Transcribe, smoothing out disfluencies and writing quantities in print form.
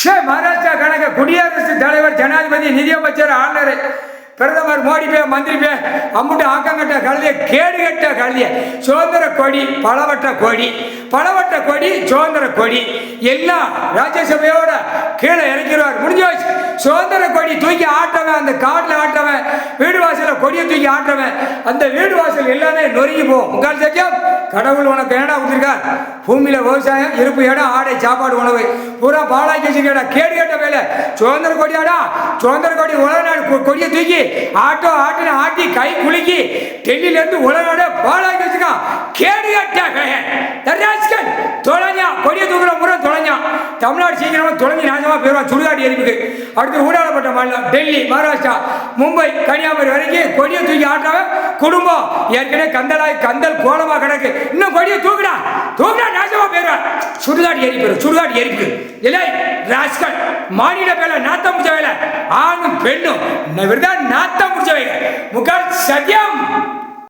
மகாராஷ்டிரா கணக்கு குடியரசுத் தலைவர், ஜனாதிபதி, நிதியமைச்சர், ஆளுநர், பிரதமர், மோடி பே, மந்திரி பே, அம்முட்டு ஆக்கங்கட்ட கழுதிய, கேடுகட்ட கழுதிய, சுதந்திர கொடி, பலவட்ட கொடி, பலவட்ட கொடி, சுதந்திர கொடி எல்லாம் ராஜ்யசபையோட கீழே இறக்கிடுவார். முடிஞ்சு வச்சு சுதந்திர கொடி தூக்கி ஆட்டவன், அந்த காட்டில் ஆட்டவன், வீடு வாசல கொடியை தூக்கி ஆட்டவன், அந்த வீடு வாசல் எல்லாமே நொறுங்கி போகும். உங்கள் சத்தியம் கடவுள் உனக்கு ஏடா கொடுத்துருக்கார்? பூமியில விவசாயம், இருப்பு இடம், ஆடை, சாப்பாடு, உணவு பூரா பாலாக்கி வச்சுக்கடா. கேடு கேட்ட வேலை சுதந்திர கொடியாடா. சுதந்திர கொடி உலக நாடு கொடியை தூக்கி ஆட்டின ஆட்டி கை குலுக்கி டெல்லியில இருந்து உலக நாடு பாலாக்கி வச்சுக்கான். கேடு கேட்ட தொலைஞ்சா கொடியை தூக்குற முறை தொலைஞ்சா. தமிழ்நாடு சீக்கிரமா தொலைஞ்சி நாசமா போயிடுவான். சுடுகாடு எரிப்புக்கு அடுத்து ஊடாடப்பட்ட மாநிலம் டெல்லி, மகாராஷ்டிரா, மும்பை, கன்னியாகுமரி வரைக்கும் கொடியை தூக்கி ஆட்டவன் குடும்பம் ஏற்கனவே கந்தல் கோலமா கிடக்கு. இன்னும் கொடியை தூக்குடா நாசமா போயிடுவான். சுடுகாடு எரிப்பு, சுடுகாடு எரிப்பு. இல்லை ராஸ்கல் மாநில வேலை, நாத்தம் முடிச்ச வேலை, ஆணும் பெண்ணும் நாத்தம் முடிச்ச வேலை.